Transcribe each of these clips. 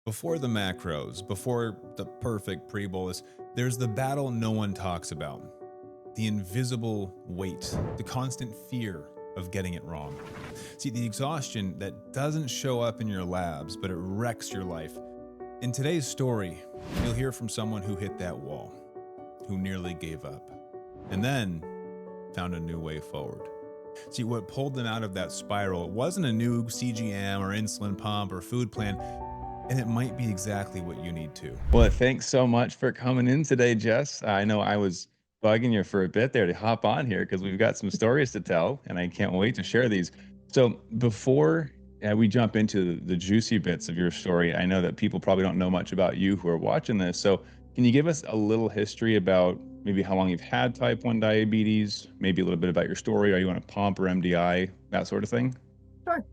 Before the macros, before the perfect pre-bolus, there's the battle no one talks about. The invisible weight, the constant fear of getting it wrong. See, the exhaustion that doesn't show up in your labs, but it wrecks your life. In today's story, you'll hear from someone who hit that wall, who nearly gave up, and then found a new way forward. See, what pulled them out of that spiral, it wasn't a new CGM or insulin pump or food plan, and it might be exactly what you need too. Well, thanks so much for coming in today, Jess. I know I was bugging you for a bit there to hop on here because we've got some stories to tell, and I can't wait to share these. So, before we jump into the juicy bits of your story, I know that people probably don't know much about you who are watching this. So, can you give us a little history about maybe how long you've had type 1 diabetes, maybe a little bit about your story? Are you on a pump or MDI, that sort of thing? Sure.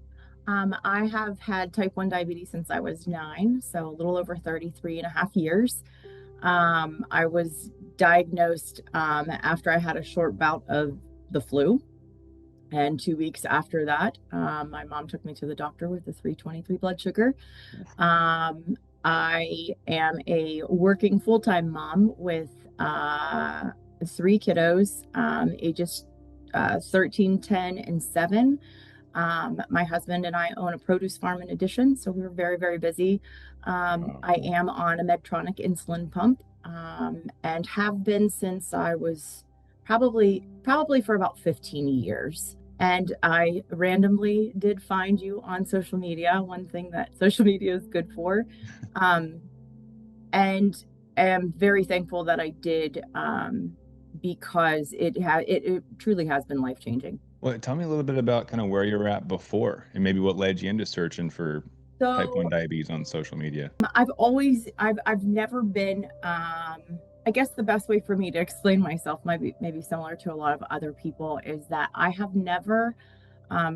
I have had type 1 diabetes since I was 9, so a little over 33 and a half years. I was diagnosed after I had a short bout of the flu. And 2 weeks after that, my mom took me to the doctor with a 323 blood sugar. I am a working full-time mom with three kiddos, ages 13, 10, and 7. My husband and I own a produce farm in addition, so we're very, very busy. Wow. I am on a Medtronic insulin pump, and have been since I was probably for about 15 years. And I randomly did find you on social media, one thing that social media is good for. Um, and am very thankful that I did, because it truly has been life changing. Well, tell me a little bit about kind of where you were at before and maybe what led you into searching for type 1 So diabetes on social media. I've never been, I guess the best way for me to explain myself might be maybe similar to a lot of other people is that I have never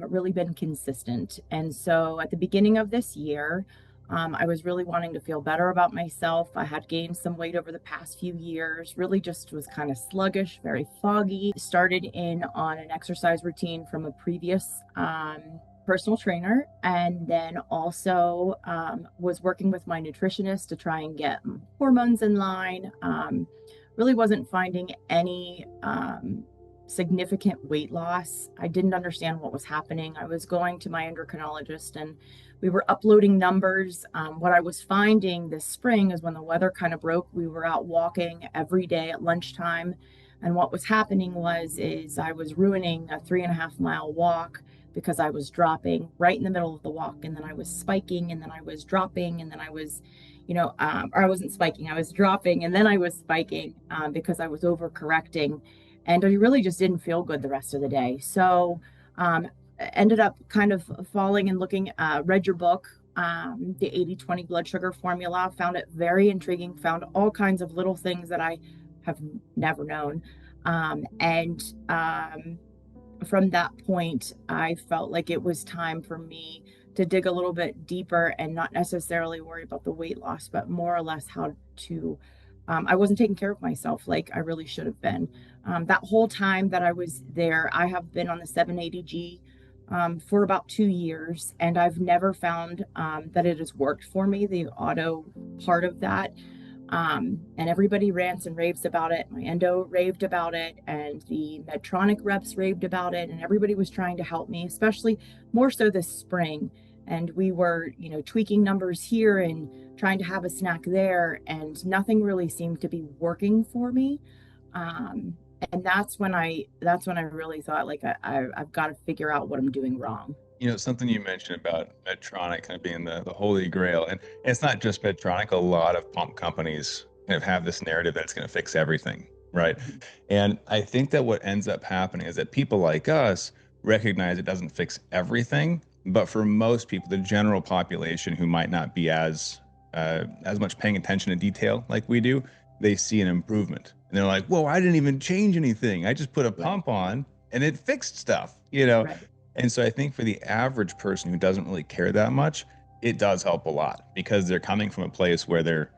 really been consistent. And so at the beginning of this year, I was really wanting to feel better about myself. I had gained some weight over the past few years, really just was kind of sluggish, very foggy. Started in on an exercise routine from a previous personal trainer, and then also was working with my nutritionist to try and get hormones in line. Really wasn't finding any significant weight loss. I didn't understand what was happening. I was going to my endocrinologist and we were uploading numbers. What I was finding this spring is when the weather kind of broke, we were out walking every day at lunchtime. And what was happening is I was ruining a 3.5 mile walk because I was dropping right in the middle of the walk. And then I was spiking and then I was dropping and then I was, or I wasn't spiking, I was dropping and then I was spiking because I was overcorrecting and I really just didn't feel good the rest of the day. So ended up kind of falling and looking, read your book, the 80/20 blood sugar formula, found it very intriguing, found all kinds of little things that I have never known. And from that point, I felt like it was time for me to dig a little bit deeper and not necessarily worry about the weight loss, but more or less how to. I wasn't taking care of myself like I really should have been. That whole time that I was there, I have been on the 780G for about 2 years, and I've never found that it has worked for me, the auto part of that. And everybody rants and raves about it. My endo raved about it, and the Medtronic reps raved about it, and everybody was trying to help me, especially more so this spring. And we were, tweaking numbers here and trying to have a snack there, and nothing really seemed to be working for me. Um, and that's when I really thought like I've got to figure out what I'm doing wrong. Something you mentioned about Medtronic kind of being the holy grail, and it's not just Medtronic. A lot of pump companies kind of have this narrative that it's going to fix everything, right? And I think that what ends up happening is that people like us recognize it doesn't fix everything, but for most people, the general population who might not be as much paying attention to detail like we do, they see an improvement, and they're like, "Whoa, I didn't even change anything. I just put a Right. pump on, and it fixed stuff." Right. And so I think for the average person who doesn't really care that much, it does help a lot because they're coming from a place where they're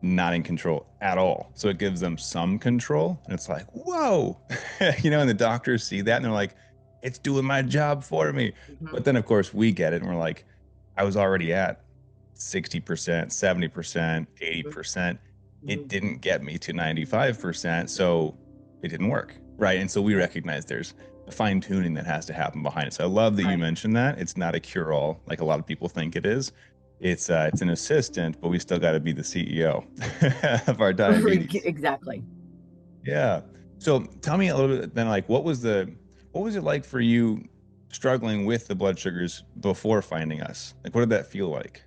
not in control at all. So it gives them some control. And it's like, whoa, and the doctors see that and they're like, it's doing my job for me. Mhm. But then, of course, we get it and we're like, I was already at 60%, 70%, 80%. It didn't get me to 95%. So it didn't work. Right. And so we recognize there's a fine tuning that has to happen behind it. So I love that you mentioned that. It's not a cure all like a lot of people think it is. It's an assistant, but we still got to be the CEO of our diabetes. Exactly. Yeah. So tell me a little bit then, like, what was it like for you struggling with the blood sugars before finding us? Like, what did that feel like?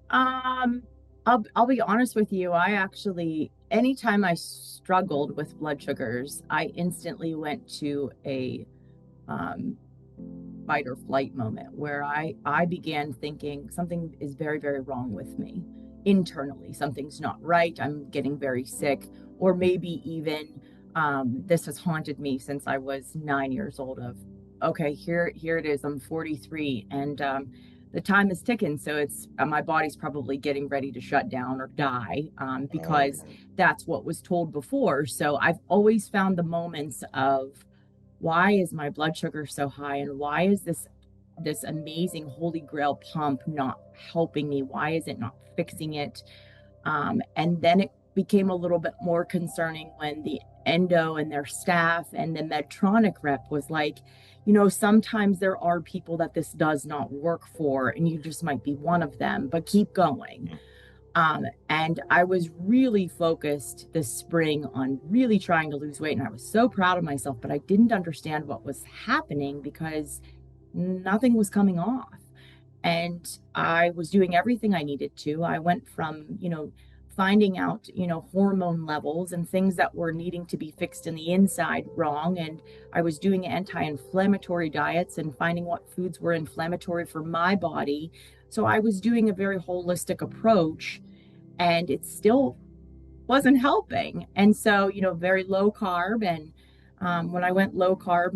Um, I'll be honest with you. I actually, anytime I struggled with blood sugars, I instantly went to a um, fight or flight moment where I began thinking something is very, very wrong with me internally. Something's not right. I'm getting very sick, or maybe even this has haunted me since I was 9 years old. Of okay, here it is. I'm 43, and the time is ticking. So it's my body's probably getting ready to shut down or die because that's what was told before. So I've always found the moments of why is my blood sugar so high, and why is this amazing holy grail pump not helping me? Why is it not fixing it? And then it became a little bit more concerning when the endo and their staff and the Medtronic rep was like, sometimes there are people that this does not work for, and you just might be one of them, but keep going. And I was really focused this spring on really trying to lose weight. And I was so proud of myself, but I didn't understand what was happening because nothing was coming off. And I was doing everything I needed to. I went from, finding out, hormone levels and things that were needing to be fixed in the inside wrong. And I was doing anti-inflammatory diets and finding what foods were inflammatory for my body. So I was doing a very holistic approach, and it still wasn't helping. And so, very low carb. And when I went low carb,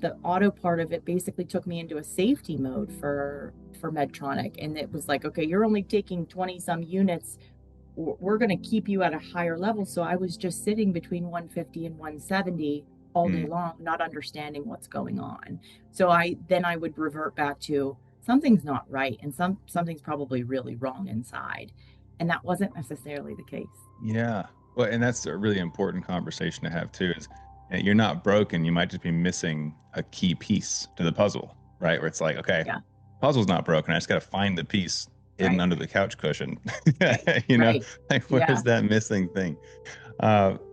the auto part of it basically took me into a safety mode for Medtronic. And it was like, okay, you're only taking 20 some units. We're going to keep you at a higher level. So I was just sitting between 150 and 170 all day long, not understanding what's going on. So I would revert back to something's not right, and something's probably really wrong inside. And that wasn't necessarily the case. Yeah. Well, and that's a really important conversation to have too, is you're not broken. You might just be missing a key piece to the puzzle, right? Where it's like, okay, puzzle's not broken. I just got to find the piece hidden under the couch cushion. Like where's that missing thing?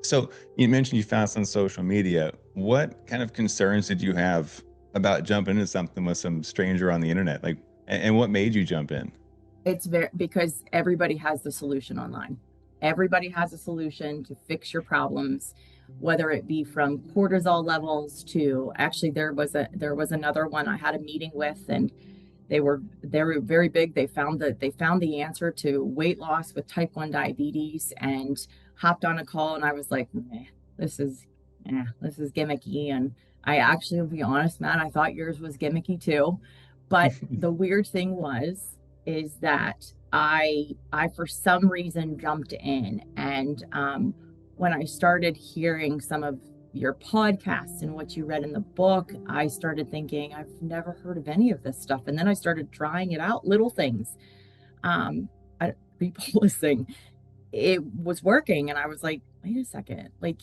So you mentioned you found some social media. What kind of concerns did you have about jumping into something with some stranger on the internet? Like, and what made you jump in? It's because everybody has the solution online. Everybody has a solution to fix your problems, whether it be from cortisol levels to actually there was another one I had a meeting with, and they were very big. They found the answer to weight loss with type 1 diabetes, and hopped on a call, and I was like, this is gimmicky. And I actually, will be honest, Matt, I thought yours was gimmicky too. But the weird thing is that I for some reason jumped in, and when I started hearing some of your podcasts and what you read in the book, I started thinking, I've never heard of any of this stuff. And then I started trying it out, little things. Repolicing, it was working. And I was like, wait a second, like,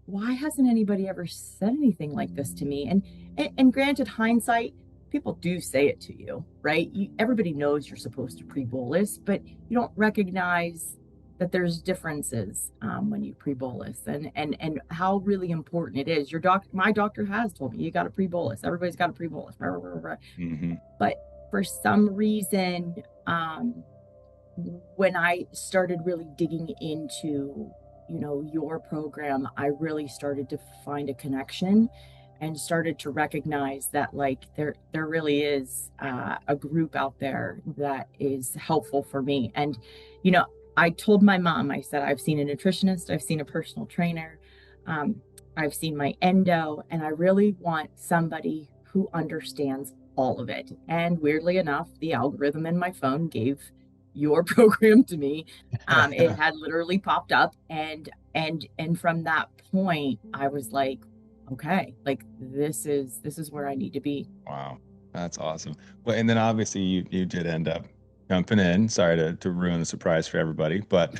why hasn't anybody ever said anything like this to me? And granted, hindsight, people do say it to you, right? Everybody knows you're supposed to pre-bolus, but you don't recognize that there's differences when you pre-bolus, and how really important it is. My doctor has told me, you got to pre-bolus. Everybody's got to pre-bolus. But for some reason, when I started really digging into, your program, I really started to find a connection and started to recognize that, like, there really is a group out there that is helpful for me. And, I told my mom, I said, I've seen a nutritionist, I've seen a personal trainer, I've seen my endo, and I really want somebody who understands all of it. And weirdly enough, the algorithm in my phone gave your program to me. It had literally popped up, and from that point, I was like, okay, like this is where I need to be. Wow, that's awesome. Well, and then obviously you did end up jumping in. Sorry to ruin the surprise for everybody, but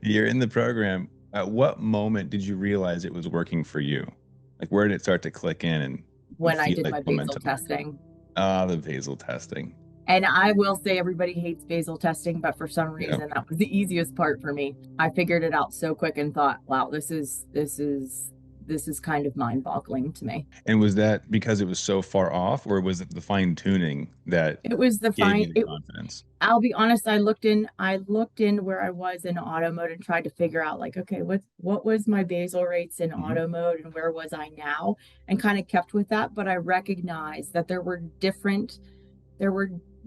you're in the program. At what moment did you realize it was working for you? Like, where did it start to click in and you When I feel did like my basal momentum? testing. Ah, the basal testing. And I will say everybody hates basal testing, but for some Yeah. reason that was the easiest part for me. I figured it out so quick and thought, wow, this is kind of mind-boggling to me. And was that because it was so far off, or was it the fine tuning that It was the gave you fine the it confidence? I'll be honest, I looked in where I was in auto mode and tried to figure out like, okay, what was my basal rates in Hmm. auto mode and where was I now? And kind of kept with that, but I recognized that there were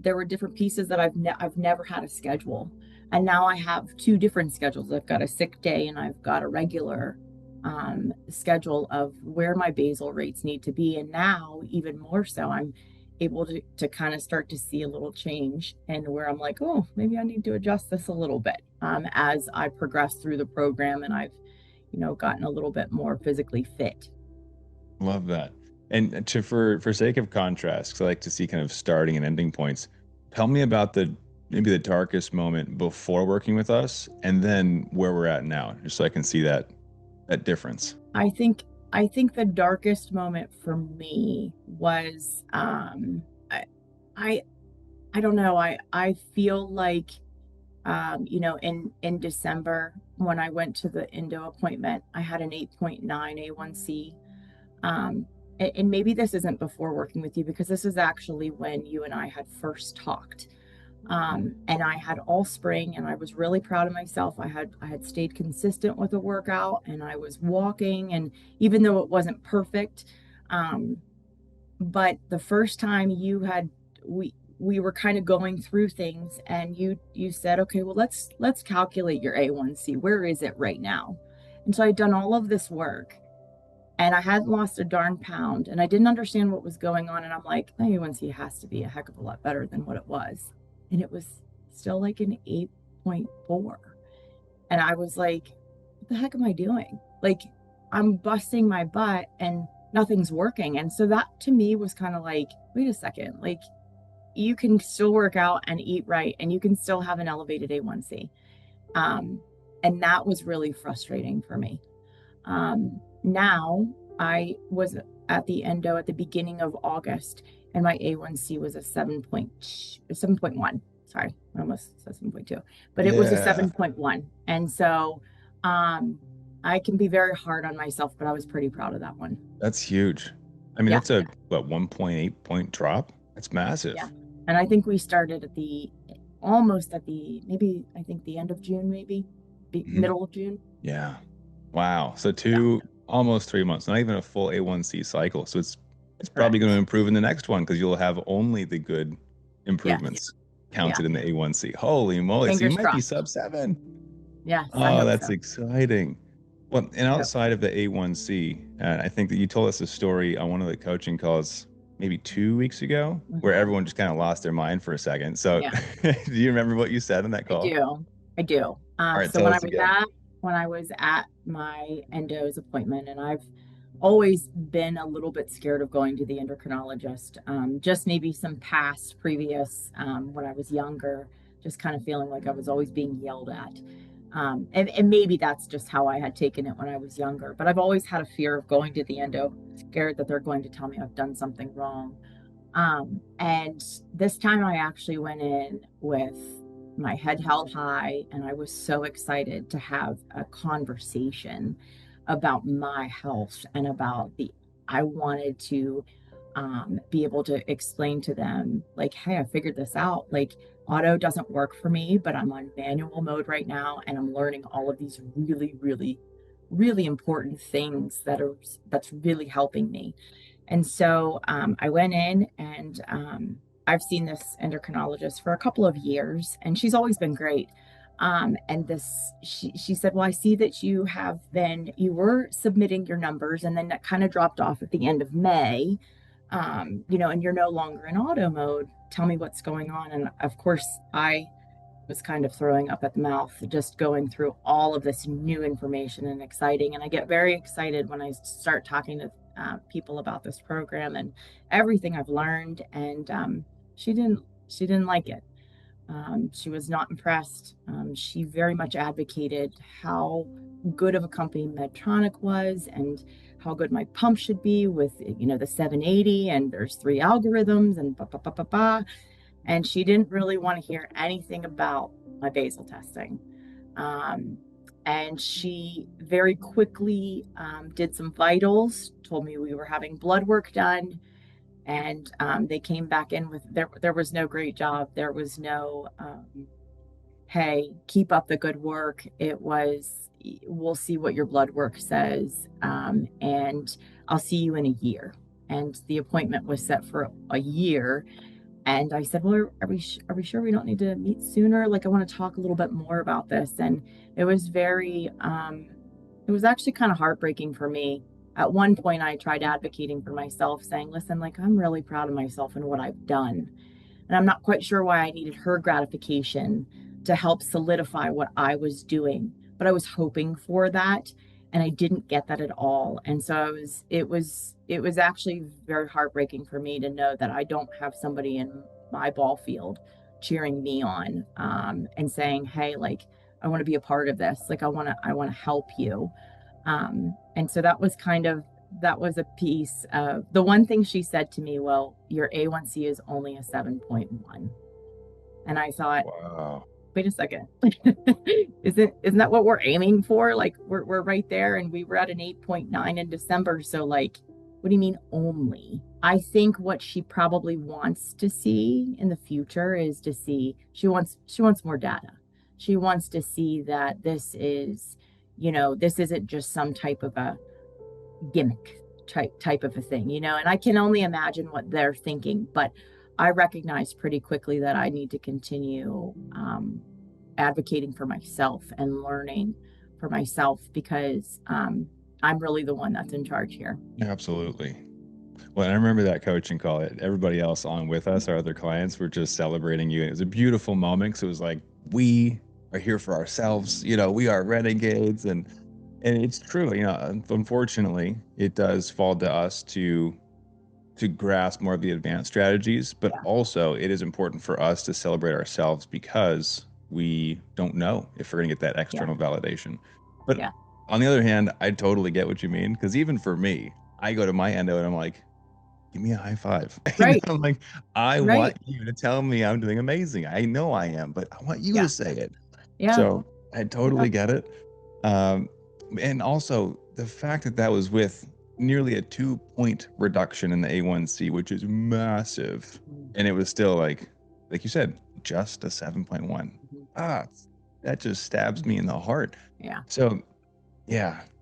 there were different pieces that I've never had a schedule. And now I have two different schedules. I've got a sick day and I've got a regular schedule of where my basal rates need to be. And now, even more so, I'm able to kind of start to see a little change and where I'm like, oh, maybe I need to adjust this a little bit as I progress through the program and I've, gotten a little bit more physically fit. Love that. And for sake of contrast, 'cause I like to see kind of starting and ending points. Tell me about the maybe the darkest moment before working with us, and then where we're at now, just so I can see that difference. I think I think the darkest moment for me was I I I don't know. I feel like in December when I went to the endo appointment, I had an 8.9 A1C. And maybe this isn't before working with you because this is actually when you and I had first talked. And I had all spring and I was really proud of myself. I had stayed consistent with the workout and I was walking, and even though it wasn't perfect, um, but the first time we were kind of going through things and you said, okay, well, let's calculate your A1C. Where is it right now? And so I'd done all of this work and I hadn't lost a darn pound and I didn't understand what was going on. And I'm like, my A1C has to be a heck of a lot better than what it was. And it was still like an 8.4. And I was like, what the heck am I doing? Like, I'm busting my butt and nothing's working. And so that to me was kind of like, wait a second, like, you can still work out and eat right and you can still have an elevated A1C. Um, and that was really frustrating for me. Now I was at the endo at the beginning of August and my A1C was a 7.1. Sorry, I almost said 7.2, but it was a Yeah, 7.1. And so um, I can be very hard on myself, but I was pretty proud of that one. that's huge. I mean, Yeah, that's a what 1.8 point drop. That's yeah. massive. And I think we started at the almost at the maybe I think the end of June, maybe Mhm. middle of June. Yeah. Wow. So Yeah, almost 3 months, not even a full A1C cycle. So it's probably going to correct. improve in the next one because you'll have only the good Yes. improvements Yeah. counted in the A1C. Holy moly. So you Fingers might be crossed. sub 7. Yes, I Oh, hope that's so. exciting. Well, and Yep. outside of the A1C, I think that you told us a story on one of the coaching calls maybe 2 weeks ago where Mhm. everyone just kind of lost their mind for a second. So Yeah, do you remember what you said on that I call? do. I do. All right, So tell us again. when I was at my endo's appointment, and I've always been a little bit scared of going to the endocrinologist. Just maybe some past previous when I was younger, just kind of feeling like I was always being yelled at. And maybe that's just how I had taken it when I was younger. But I've always had a fear of going to the endo, scared that they're going to tell me I've done something wrong. And this time I actually went in with my head held high, and I was so excited to have a conversation about my health and about I wanted to be able to explain to them, like, hey, I figured this out. Like, auto doesn't work for me, but I'm on manual mode right now, and I'm learning all of these really, really, really important things that's really helping me. And so I went in and I've seen this endocrinologist for a couple of years and she's always been great. She said, well, I see that you were submitting your numbers and then that kind of dropped off at the end of May, and you're no longer in auto mode. Tell me what's going on. And of course, I was kind of throwing up at the mouth, just going through all of this new information and exciting. And I get very excited when I start talking to people about this program and everything I've learned. And she didn't like it. She was not impressed. She very much advocated how good of a company Medtronic was and how good my pump should be with, the 780, and there's 3 algorithms and ba ba ba ba ba. And she didn't really want to hear anything about my basal testing. And she very quickly did some vitals, told me we were having blood work done, and they came back in with there was no great job. There was no hey, keep up the good work. It was, we'll see what your blood work says, and I'll see you in a year. And the appointment was set for a year. And I said, well, are we sure we don't need to meet sooner? Like, I want to talk a little bit more about this. And it was it was actually kind of heartbreaking for me. At one point, I tried advocating for myself, saying, listen, like, I'm really proud of myself and what I've done. And I'm not quite sure why I needed her gratification to help solidify what I was doing. But I was hoping for that, and I didn't get that at all. And so it was actually very heartbreaking for me to know that I don't have somebody in my ball field cheering me on, and saying, hey, like, I want to be a part of this. Like, I want to help you. And so that was a piece of the one thing she said to me, well, your A1C is only a 7.1. And I thought, Wow. wait a second. Isn't that what we're aiming for? Like, we're right there, and we were at an 8.9 in December. So, like, what do you mean only? I think what she probably wants to see in the future is to see, she wants more data. She wants to see that this is, this isn't just some type of a gimmick type of a thing, and I can only imagine what they're thinking, but I recognized pretty quickly that I need to continue advocating for myself and learning for myself, because I'm really the one that's in charge here. Absolutely. Well, and I remember that coaching call. Everybody else on with us, our other clients, were just celebrating you. It was a beautiful moment. So it was like, we are here for ourselves. We are renegades, and it's true. Unfortunately, it does fall to us to grasp more of the advanced strategies, but also it is important for us to celebrate ourselves, because we don't know if we're going to get that external validation. But on the other hand, I totally get what you mean, because even for me, I go to my endo and I'm like, give me a high five. Right. I'm like, I want you to tell me I'm doing amazing. I know I am, but I want you to say it. Yeah. So I totally get it. And also the fact that was with nearly a 2-point reduction in the A1C, which is massive. And it was still like you said, just a 7.1. That just stabs me in the heart. Yeah. So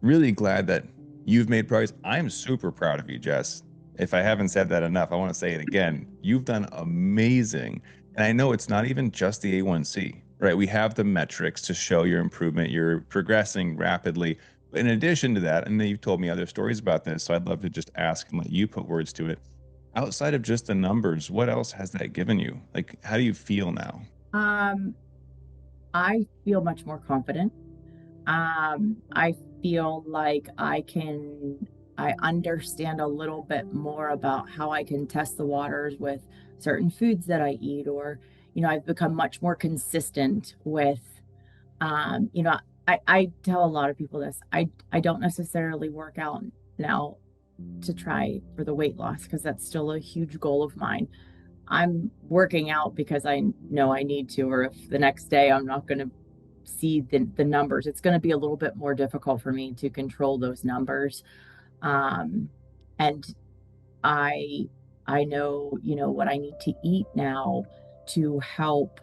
really glad that you've made progress. I'm super proud of you, Jess. If I haven't said that enough, I want to say it again. You've done amazing. And I know it's not even just the A1C, right? We have the metrics to show your improvement. You're progressing rapidly. But in addition to that, and then you've told me other stories about this, so I'd love to just ask and let you put words to it. Outside of just the numbers, what else has that given you? Like, how do you feel now? I feel much more confident. I feel like I understand a little bit more about how I can test the waters with certain foods that I eat, or, I've become much more consistent with, I tell a lot of people this. I don't necessarily work out now to try for the weight loss, because that's still a huge goal of mine. I'm working out because I know I need to, or if the next day I'm not going to see the numbers, it's going to be a little bit more difficult for me to control those numbers. And I know, what I need to eat now to help,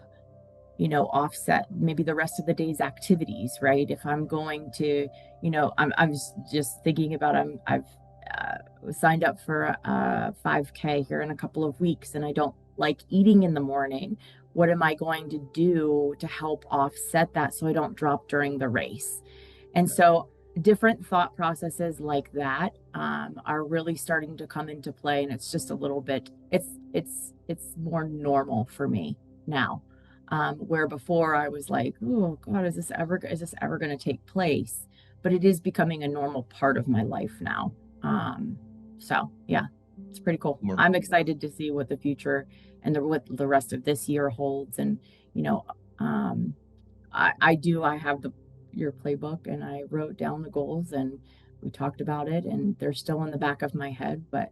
offset maybe the rest of the day's activities, right? If I'm going to, I was just thinking about, I've signed up for a 5K here in a couple of weeks, and I don't like eating in the morning. What am I going to do to help offset that so I don't drop during the race? And so different thought processes like that are really starting to come into play, and it's just a little bit, it's more normal for me now, where before I was like, oh God, is this ever going to take place? But it is becoming a normal part of my life now. So yeah, it's pretty cool. I'm excited to see what the future and what the rest of this year holds. And, you know, I have your playbook, and I wrote down the goals, and we talked about it, and they're still in the back of my head. But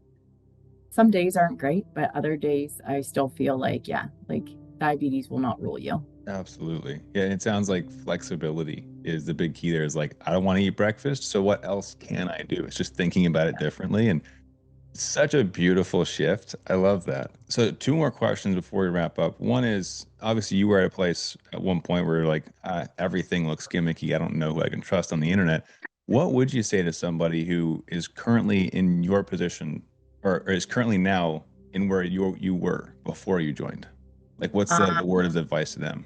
some days aren't great, but other days I still feel like, yeah, like diabetes will not rule you. Absolutely. Yeah, and it sounds like flexibility is the big key there. Is like, I don't want to eat breakfast, so what else can I do? It's just thinking about it differently. And such a beautiful shift. I love that. So, two more questions before we wrap up. One is, obviously you were at a place at one point where you're like, everything looks gimmicky. I don't know who I can trust on the internet. What would you say to somebody who is currently in your position, or is currently now in where you were before you joined? Like, what's the word of advice to them?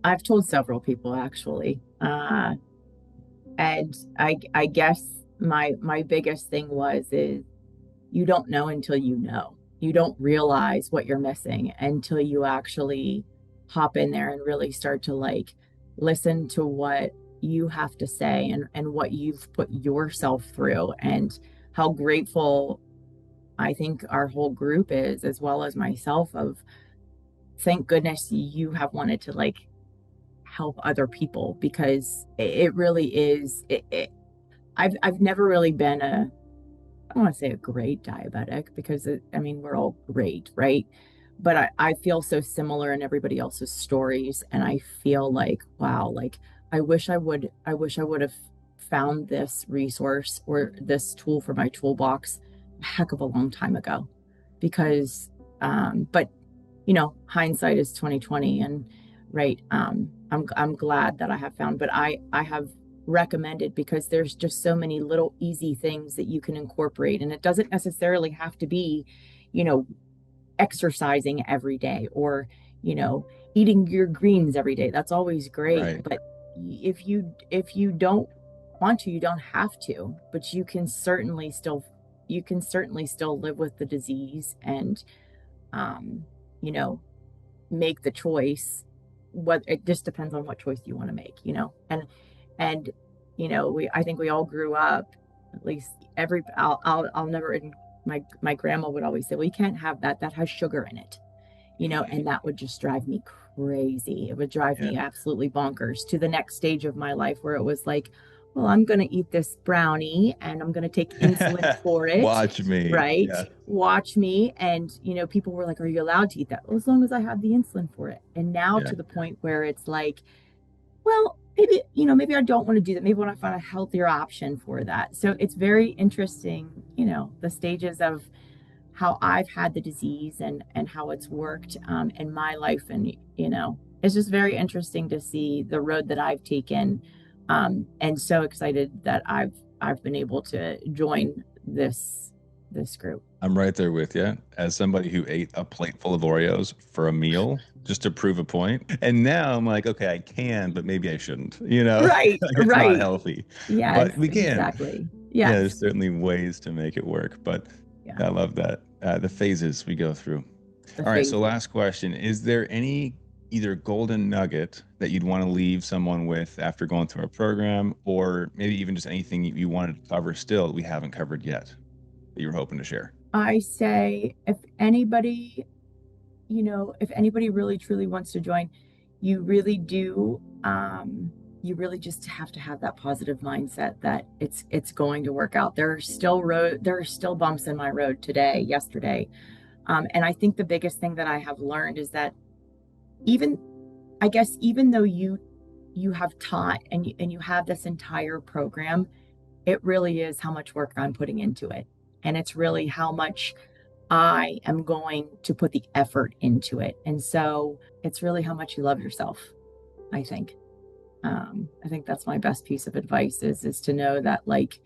I've told several people actually, and I guess my biggest thing is you don't know until you know. You don't realize what you're missing until you actually hop in there and really start to like listen to what you have to say, and what you've put yourself through, and how grateful I think our whole group is, as well as myself, of thank goodness you have wanted to like help other people, because it really is I've never really been a, I don't want to say a great diabetic, because I mean, we're all great, right? But I feel so similar in everybody else's stories. And I feel like, wow, like I wish I would have found this resource or this tool for my toolbox a heck of a long time ago. Because, but hindsight is 2020, and right. I'm glad that I have found, but I have recommended, because there's just so many little easy things that you can incorporate, and it doesn't necessarily have to be, you know, exercising every day, or you know eating your greens every day. That's always great, Right. but if you don't want to, you don't have to, but you can certainly still live with the disease, and um you know make the choice. What It just depends on what choice you want to make, and we I think we all grew up, at least I'll never, and my grandma would always say, well, you can't have that has sugar in it, and that would just drive me crazy. It would drive Yeah. me absolutely bonkers, to the next stage of my life, where it was like, well, I'm going to eat this brownie and I'm going to take insulin for it, Watch me. right? Yeah. Watch me. And, people were like, are you allowed to eat that? Well, as long as I have the insulin for it. And now Yeah. to the point where it's like, well, maybe I don't want to do that. Maybe I want to find a healthier option for that. So it's very interesting, the stages of how I've had the disease, and how it's worked in my life. And, it's just very interesting to see the road that I've taken. And so excited that I've been able to join this group. I'm right there with you. As somebody who ate a plate full of Oreos for a meal just to prove a point. And now I'm like, okay, I can, but maybe I shouldn't, Right, like it's not right. healthy, Yes, but we can. exactly. Yeah, there's Yes. certainly ways to make it work, but Yeah. I love that. The phases we go through. The All right, so phases. last question. Is there any either golden nugget that you'd want to leave someone with after going through our program, or maybe even just anything you wanted to cover still that we haven't covered yet that you're hoping to share? I say, if anybody really truly wants to join, you really do. You really just have to have that positive mindset that it's going to work out. There are still bumps in my road today, yesterday. And I think the biggest thing that I have learned is that, even I guess, even though you have taught, and you have this entire program, it really is how much work I'm putting into it. And it's really how much I am going to put the effort into it. And so it's really how much you love yourself, I think. I think that's my best piece of advice, is to know that, like,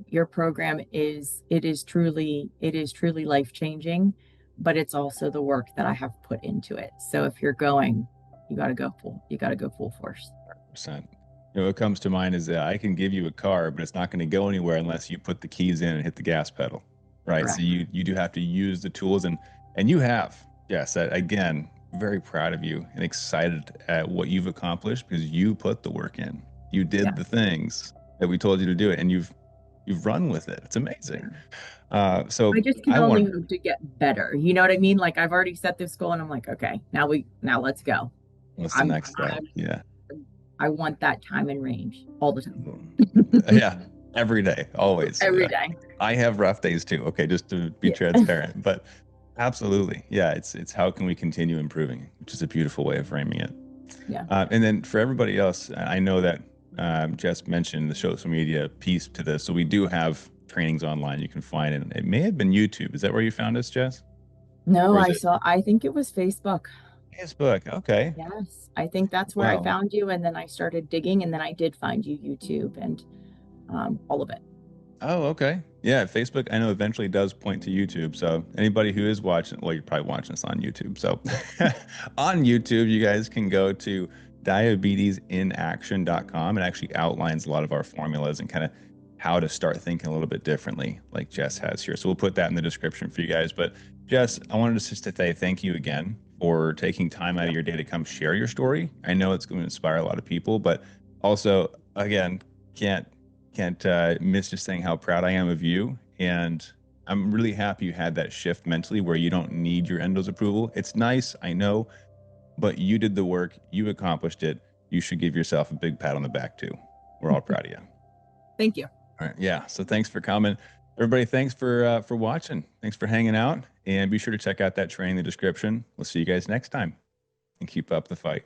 your program it is truly life changing, but it's also the work that I have put into it. So if you're going, you got to go full force. 100%. What comes to mind is that I can give you a car, but it's not going to go anywhere unless you put the keys in and hit the gas pedal, right? So Correct. you do have to use the tools, and you have. Yes, again, very proud of you and excited at what you've accomplished because you put the work in. You Yeah. did the things that we told you to do it, and you've run with it. It's amazing. I So just can I only want, hope to get better. You know what I mean? Like I've already set this goal and I'm like, okay, now let's go. what's the I'm, next step? I'm Yeah. I want that time and range all the time. Yeah. Every day, always. Every day. I have rough days too. Okay. Just to be Yeah. transparent, but absolutely. Yeah. It's how can we continue improving, which is a beautiful way of framing it. Yeah. And then for everybody else, I know that Jess mentioned the social media piece to this. So we do have trainings online you can find it. It may have been YouTube. Is that where you found us, Jess? No, Or is it I think it was Facebook. Facebook? Okay. Yes. I think that's where I Well, found you. And then I started digging and then I did find you YouTube and all of it. oh, okay. Yeah, Facebook, I know eventually does point to YouTube. So anybody who is watching, well, you're probably watching this on YouTube. So on YouTube, you guys can go to diabetesinaction.com. It actually outlines a lot of our formulas and kind of how to start thinking a little bit differently, like Jess has here. So we'll put that in the description for you guys. But Jess, I wanted just to say thank you again for taking time out of your day to come share your story. I know it's going to inspire a lot of people, but also, again, can't miss just saying how proud I am of you. And I'm really happy you had that shift mentally where you don't need your endo's approval. It's nice, I know, but you did the work, you accomplished it. You should give yourself a big pat on the back too. We're all proud of you. Thank you. All right, yeah. So thanks for coming, everybody. Thanks for watching. Thanks for hanging out, and be sure to check out that training in the description. We'll see you guys next time, and keep up the fight.